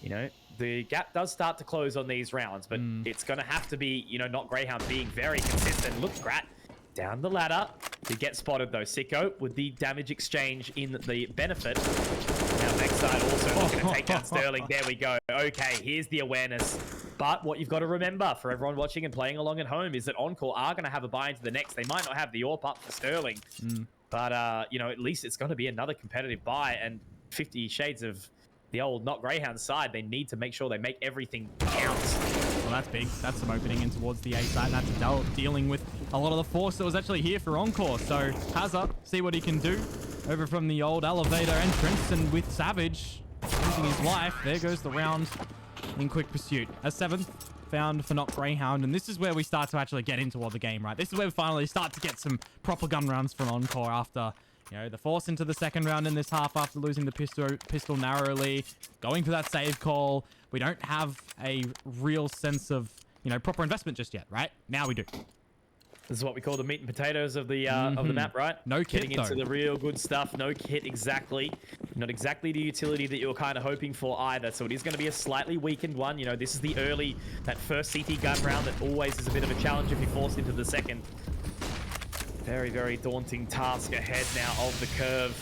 you know, the gap does start to close on these rounds. But it's going to have to be, you know, Not Greyhound being very consistent. Look, Grat down the ladder. Did get spotted, though. Sicko with the damage exchange in the benefit. Now, Vexite also looking to take down Sterling. There we go. Okay, here's the awareness. But what you've got to remember for everyone watching and playing along at home is that Encore are going to have a buy into the next. They might not have the AWP up for Sterling. But, you know, at least it's going to be another competitive buy, and 50 shades of the old Not Greyhound side. They need to make sure they make everything count.
Well, that's big. That's some opening in towards the A side. That's dealing with a lot of the force that was actually here for Encore. So, ORDERSicoj, see what he can do over from the old elevator entrance, and with Savage losing his life, there goes the round in quick pursuit. A 7th found for Not Greyhound, and this is where we start to actually get into all the game, right? This is where we finally start to get some proper gun rounds from Encore after, you know, the force into the second round in this half after losing the pistol narrowly, going for that save call. We don't have a real sense of, you know, proper investment just yet, right? Now we do.
This is what we call the meat and potatoes of the map, right?
No kit,
Getting into the real good stuff. No kit, exactly. Not exactly the utility that you were kind of hoping for either. So it is going to be a slightly weakened one. You know, this is the that first CT gun round that always is a bit of a challenge if you're forced into the second. Very, very daunting task ahead now of the curve.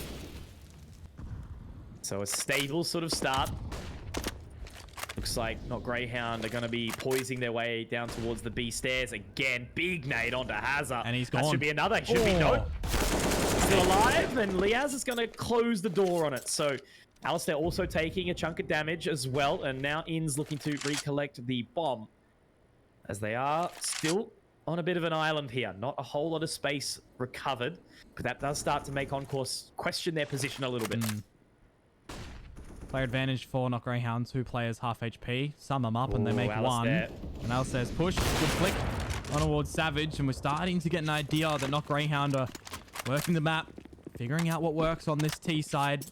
So a stable sort of start. Looks like Not Greyhound are going to be poising their way down towards the B stairs again. Big nade onto ORDERSicoj.
And he's gone.
That should be another. Should be no. Still alive, and Liaz is going to close the door on it. So AWP also taking a chunk of damage as well, and now IN's looking to recollect the bomb, as they are still on a bit of an island here. Not a whole lot of space recovered, but that does start to make Encore question their position a little bit.
Player advantage for Not Greyhound, 2 players half HP. Sum them up and they make one. And ALISTAIR's push, good flick on towards Savage, and we're starting to get an idea that Not Greyhound are working the map, figuring out what works on this T side.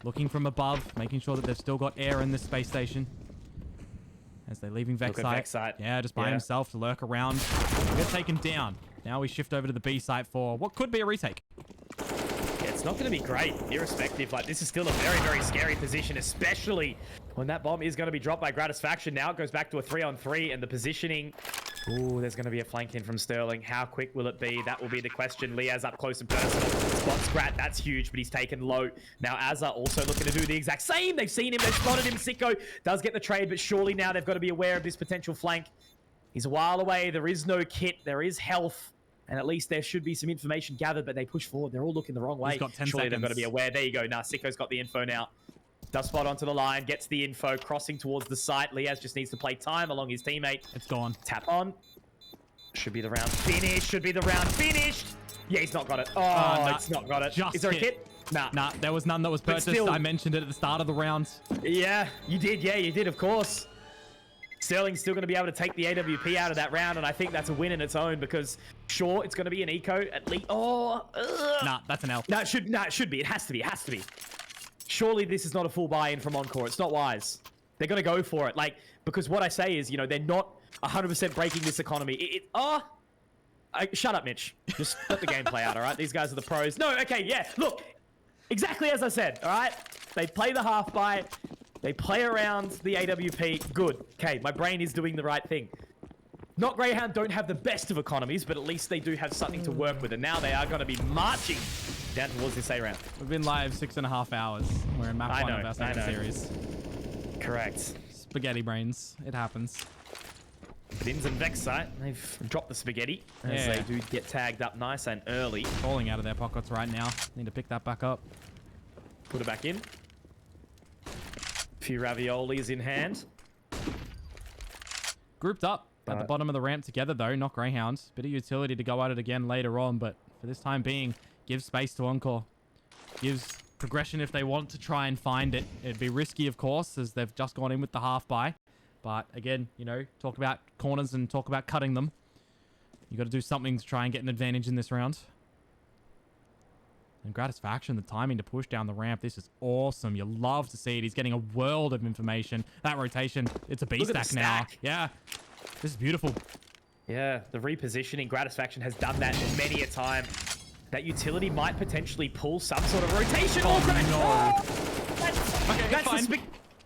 Looking from above, making sure that they've still got air in this space station. As they're leaving Vex site. Yeah, just by himself to lurk around. Get taken down. Now we shift over to the B site for what could be a retake.
Yeah, it's not going to be great, irrespective. Like, this is still a very, very scary position, especially when that bomb is going to be dropped by Gratisfaction. Now it goes back to a 3-on-3, and the positioning... Ooh, there's going to be a flank in from Sterling. How quick will it be? That will be the question. Liaz up close and personal. Spots Grat, that's huge, but he's taken low. Now AWP also looking to do the exact same. They've seen him, they've spotted him. Sicko does get the trade, but surely now they've got to be aware of this potential flank. He's a while away. There is no kit. There is health. And at least there should be some information gathered, but they push forward. They're all looking the wrong way.
He's got 10
surely
seconds.
They've got to be aware. There you go. Nah, Sicko's got the info now. Does spot onto the line, gets the info, crossing towards the site. Liaz just needs to play time along his teammate.
It's gone.
Tap on. Should be the round finished. Should be the round finished. Yeah, he's not got it. Oh, it's not got it. Is there a kit? Nah,
there was none that was purchased. Still, I mentioned it at the start of the round.
Yeah, you did. Yeah, you did, of course. Sterling's still going to be able to take the AWP out of that round, and I think that's a win in its own because, sure, it's going to be an eco at least. Oh,
nah, that's an L.
No, it should be. It has to be. It has to be. Surely this is not a full buy-in from Encore. It's not wise. They're going to go for it. Like, because what I say is, you know, they're not 100% breaking this economy. Shut up, Mitch. Just let the game play out, all right? These guys are the pros. No, okay, yeah. Look, exactly as I said, all right? They play the half buy. They play around the AWP. Good. Okay, my brain is doing the right thing. Not Greyhound don't have the best of economies, but at least they do have something to work with. And now they are going to be marching down towards this A round.
We've been live 6.5 hours. We're in map 1 of our second series.
Correct.
Spaghetti brains. It happens.
But INS and Vex site, they've dropped the spaghetti as they do get tagged up nice and early.
Falling out of their pockets right now. Need to pick that back up.
Put it back in. A few raviolis in hand.
Grouped up at the bottom of the ramp together though, not Greyhounds. Bit of utility to go at it again later on, but for this time being, gives space to Encore. Gives progression if they want to try and find it. It'd be risky, of course, as they've just gone in with the half buy. But again, you know, talk about corners and talk about cutting them. You got to do something to try and get an advantage in this round. And Gratisfaction, the timing to push down the ramp. This is awesome. You love to see it. He's getting a world of information. That rotation, it's a B stack now. Yeah, this is beautiful.
Yeah, the repositioning. Gratisfaction has done that many a time. That utility might potentially pull some sort of rotation.
Oh,
no. That's fine.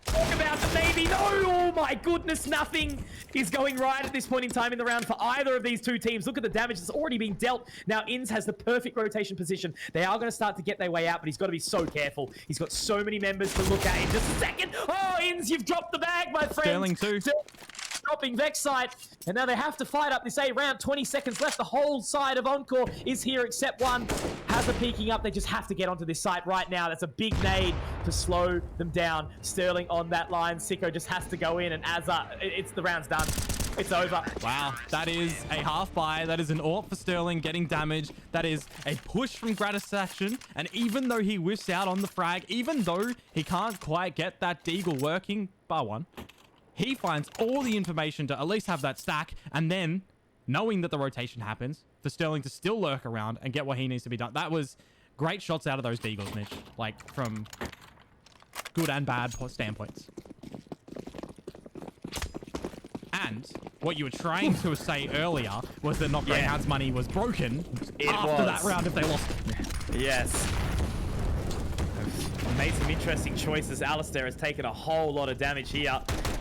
Talk about the maybe. No, oh my goodness, nothing is going right at this point in time in the round for either of these two teams. Look at the damage that's already being dealt. Now INS has the perfect rotation position. They are going to start to get their way out, but he's got to be so careful. He's got so many members to look at in just a second. Oh, INS, you've dropped the bag, my friend.
Sterling too.
Dropping Vex side, and now they have to fight up this A round. 20 seconds left. The whole side of Encore is here except one. Hazr peeking up. They just have to get onto this site right now. That's a big nade to slow them down. Sterling on that line. Sicko just has to go in, and AWP, the round's done. It's over.
Wow, that is a half buy. That is an AWP for Sterling getting damage. That is a push from Gratisfaction. And even though he whiffs out on the frag, even though he can't quite get that deagle working, bar one, he finds all the information to at least have that stack, and then knowing that the rotation happens for Sterling to still lurk around and get what he needs to be done. That was great shots out of those deagles, Mitch. Like, from good and bad standpoints. And what you were trying to say earlier was that Not Greyhound's money was broken after that round if they lost it.
Yes. Made some interesting choices. ALISTAIR has taken a whole lot of damage here,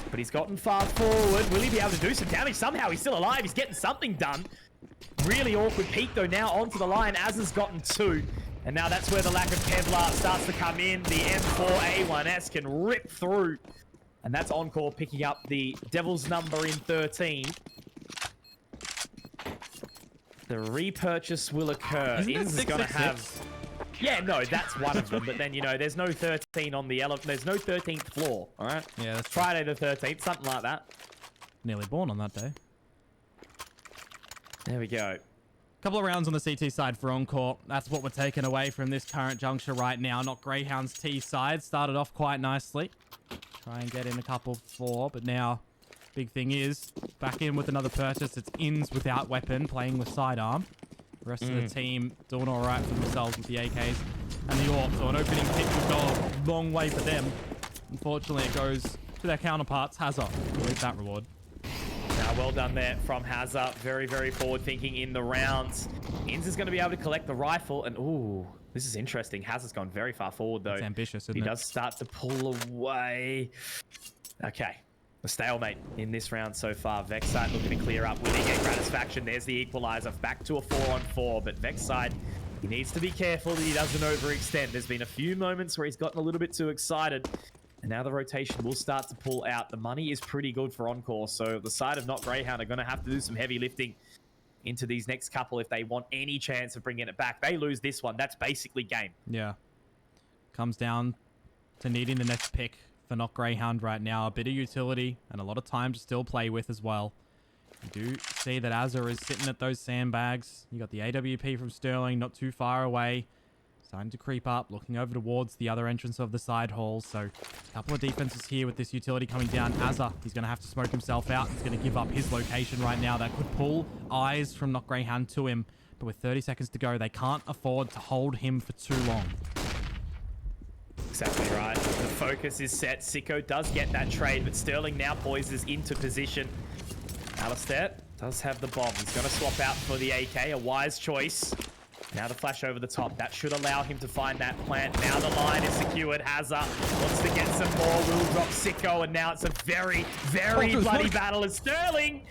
but he's gotten far forward. Will he be able to do some damage? Somehow he's still alive. He's getting something done. Really awkward peek though now onto the line. AZ's gotten 2. And now that's where the lack of Kevlar starts to come in. The M4A1S can rip through. And that's Encore picking up the Devil's number in 13. The repurchase will occur. INS is going to have... Yeah, no, that's one of them. But then, you know, there's no 13 on the there's no 13th floor, all right?
Yeah, that's
Friday the 13th, something like that.
nearly born on that day.
There we go.
Couple of rounds on the CT side for Encore. That's what we're taking away from this current juncture right now. Not Greyhound's T side. Started off quite nicely. Try and get in a couple for, but now big thing is back in with another purchase. It's Ins without weapon, playing with sidearm. The rest of the team doing all right for themselves with the AKs and the AWP. So an opening pick will go a long way for them. Unfortunately, it goes to their counterparts, Hazard, with that reward.
Now, well done there from Hazard. Very, very forward thinking in the rounds. Inz is going to be able to collect the rifle. And, ooh, this is interesting. Hazard's gone very far forward, though.
It's ambitious, isn't
he
it?
does start to pull away. Okay. A stalemate in this round so far. Vexite looking to clear up, winning a satisfaction. There's the equalizer. Back to a 4-on-4. But Vexite, he needs to be careful that he doesn't overextend. There's been a few moments where he's gotten a little bit too excited. And now the rotation will start to pull out. The money is pretty good for Encore. So the side of Not Greyhound are going to have to do some heavy lifting into these next couple if they want any chance of bringing it back. They lose this one. That's basically game.
Yeah. Comes down to needing the next pick for Not Greyhound right now. A bit of utility and a lot of time to still play with as well. You do see that AWP is sitting at those sandbags. You got the AWP from Sterling not too far away. Starting to creep up, looking over towards the other entrance of the side hall. So a couple of defenses here with this utility coming down. AWP, he's going to have to smoke himself out. He's going to give up his location right now. That could pull eyes from Not Greyhound to him. But with 30 seconds to go, they can't afford to hold him for too long.
Exactly right. The focus is set. Sicko does get that trade, but Sterling now poises into position. AWP does have the bomb. He's going to swap out for the AK, a wise choice. Now the flash over the top. That should allow him to find that plant. Now the line is secured. Hazard wants to get some more. Will drop Sicko, and now it's a very, very bloody battle as Sterling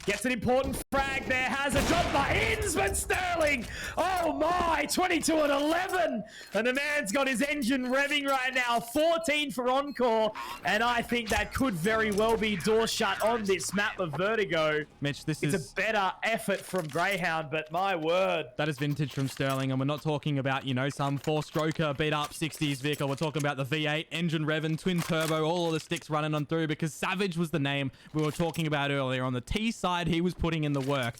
gets an important frag there. Hazard dropped by Ins, but Sterling, oh my, 22 and 11. And the man's got his engine revving right now. 14 for Encore. And I think that could very well be door shut on this map of Vertigo.
Mitch,
It's a better effort from Greyhound, but my word.
That is vintage from Sterling, and we're not talking about, you know, some four-stroker beat-up 60s vehicle. We're talking about the V8, engine revving, twin turbo, all of the sticks running on through, because Savage was the name we were talking about earlier. On the T side, he was putting in the work.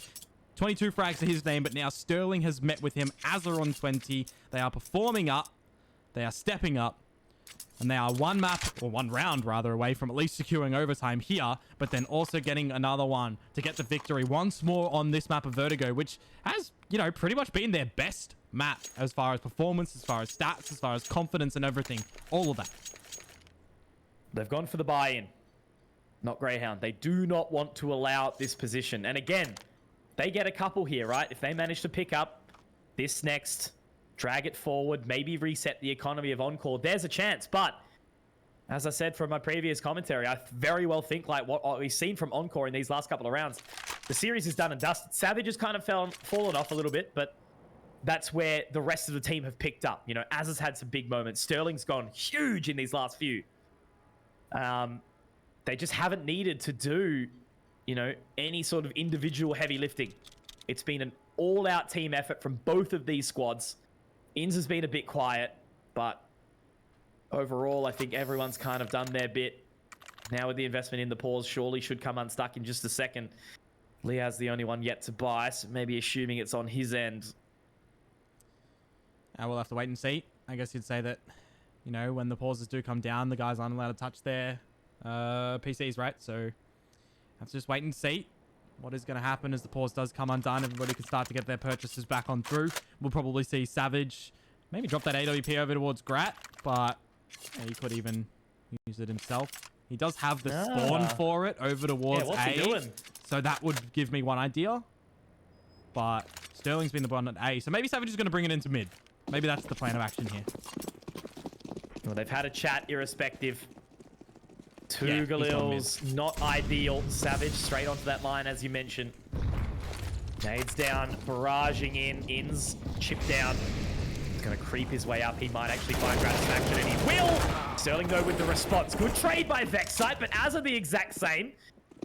22 frags to his name, but now Sterling has met with him. AWP on 20. They are performing up. They are stepping up. And they are one map, or one round rather, away from at least securing overtime here, but then also getting another one to get the victory once more on this map of Vertigo, which has, you know, pretty much been their best map as far as performance, as far as stats, as far as confidence and everything. All of that.
They've gone for the buy-in. Not Greyhound. They do not want to allow this position. And again, they get a couple here, right? If they manage to pick up this next, drag it forward, maybe reset the economy of Encore, there's a chance. But as I said from my previous commentary, I very well think like what we've seen from Encore in these last couple of rounds, the series is done and dusted. Savage has kind of fallen off a little bit, but that's where the rest of the team have picked up. You know, Az has had some big moments. Sterling's gone huge in these last few. They just haven't needed to do, you know, any sort of individual heavy lifting. It's been an all-out team effort from both of these squads. Inns has been a bit quiet, but overall, I think everyone's kind of done their bit. Now with the investment in the pause, surely should come unstuck in just a second. Liaz's the only one yet to buy, so maybe assuming it's on his end.
We'll have to wait and see. I guess you'd say that, you know, when the pauses do come down, the guys aren't allowed to touch their PCs, right? So let's just wait and see what is going to happen as the pause does come undone. Everybody can start to get their purchases back on through. We'll probably see Savage maybe drop that AWP over towards Grat, but yeah, he could even use it himself. He does have the spawn for it over towards
what's he doing?
So that would give me one idea. But Sterling's been the one at A. So maybe Savage is going to bring it into mid. Maybe that's the plan of action here.
Well, they've had a chat irrespective. Two
Yeah,
Galils, not ideal. Savage straight onto that line, as you mentioned. Nades down, barraging in. Ins, chip down. He's going to creep his way up. He might actually find satisfaction, and he will! Sterling, though, with the response. Good trade by Vexite, but as are the exact same.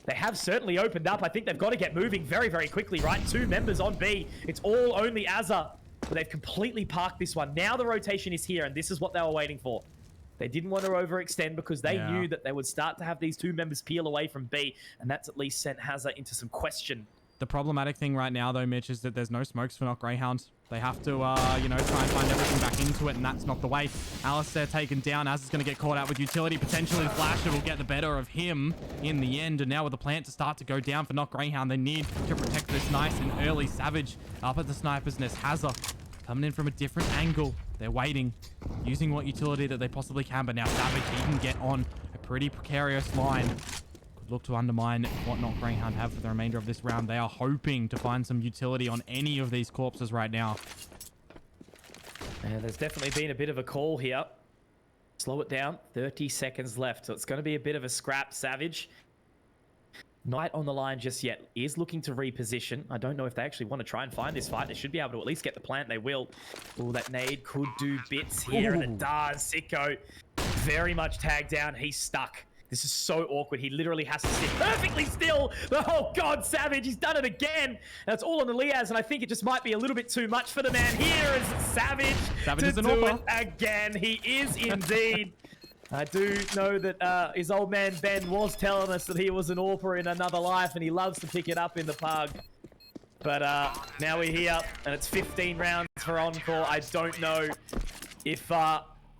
They have certainly opened up. I think they've got to get moving very, very quickly, right? Two members on B. It's all only Azza. But they've completely parked this one. Now the rotation is here, and this is what they were waiting for. They didn't want to overextend because they knew that they would start to have these two members peel away from B, and that's at least sent Hazard into some question.
The problematic thing right now, though, Mitch, is that there's no smokes for Not Greyhound. They have to, you know, try and find everything back into it, and that's not the way. AWP taken down. Az is going to get caught out with utility. Potentially Flasher will get the better of him in the end, and now with the plant to start to go down for Not Greyhound, they need to protect this nice and early. Savage up at the sniper's nest. Hazard coming in from a different angle. They're waiting, using what utility that they possibly can, but now Savage, he can get on a pretty precarious line. Look to undermine what Not Greyhound have for the remainder of this round. They are hoping to find some utility on any of these corpses right now.
Yeah, there's definitely been a bit of a call here. Slow it down. 30 seconds left. So it's going to be a bit of a scrap. Savage, not on the line just yet, is looking to reposition. I don't know if they actually want to try and find this fight. They should be able to at least get the plant. They will. Oh, that nade could do bits here, and it does. Sicko very much tagged down. He's stuck. This is so awkward. He literally has to sit perfectly still. Oh, God, Savage. He's done it again. That's all on the Liaz, and I think it just might be a little bit too much for the man. Here is Savage to do it again. He is indeed. I do know that his old man Ben was telling us that he was an AWPer in another life, and he loves to pick it up in the pug. But now we're here, and it's 15 rounds for Encore. I don't know if...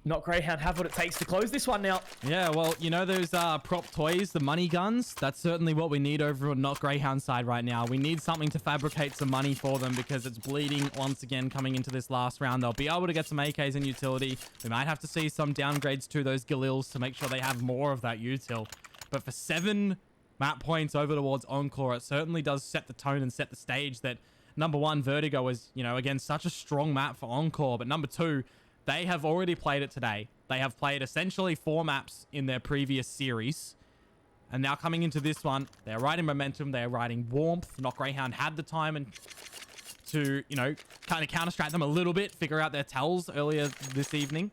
Not Greyhound have what it takes to close this one now.
Yeah, well, you know those prop toys, the money guns? That's certainly what we need over on Not Greyhound side right now. We need something to fabricate some money for them because it's bleeding once again coming into this last round. They'll be able to get some AKs in utility. We might have to see some downgrades to those Galils to make sure they have more of that util. But for 7 map points over towards Encore, it certainly does set the tone and set the stage that, number one, Vertigo is, you know, again, such a strong map for Encore. But number two, they have already played it today. They have played essentially 4 maps in their previous series. And now coming into this one, they're riding momentum. They're riding warmth. Not Greyhound had the time and to, you know, kind of counter-strike them a little bit, figure out their tells earlier this evening.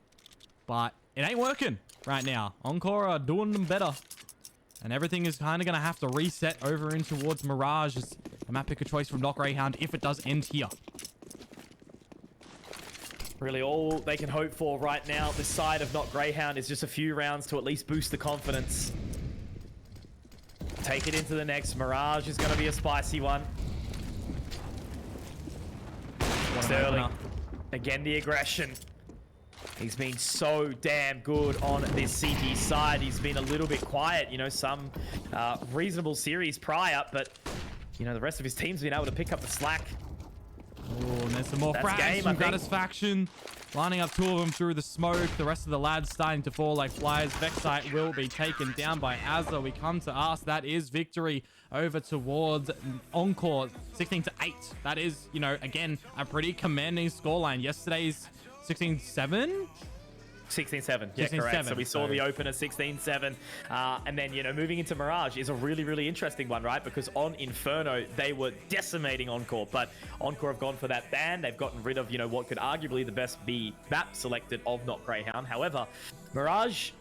But it ain't working right now. Encore are doing them better. And everything is kind of going to have to reset over in towards Mirage as a map pick a choice from Not Greyhound if it does end here.
Really, all they can hope for right now, this side of Not Greyhound, is just a few rounds to at least boost the confidence. Take it into the next. Mirage is going to be a spicy one. Sterling, again, the aggression. He's been so damn good on this CT side. He's been a little bit quiet, you know, some reasonable series prior, but, you know, the rest of his team's been able to pick up the slack.
Oh, and there's some more frags from Gratisfaction. Lining up 2 of them through the smoke. The rest of the lads starting to fall like flies. Vexite will be taken down by AWP. We come to us. That is victory over towards Encore. 16-8. That is, you know, again, a pretty commanding scoreline. Yesterday's 16-7?
16-7, yeah, correct. So we saw the opener 16-7. And then, you know, moving into Mirage is a really, really interesting one, right? Because on Inferno, they were decimating Encore, but Encore have gone for that ban. They've gotten rid of, you know, what could arguably the best be map selected of Not Greyhound. However, Mirage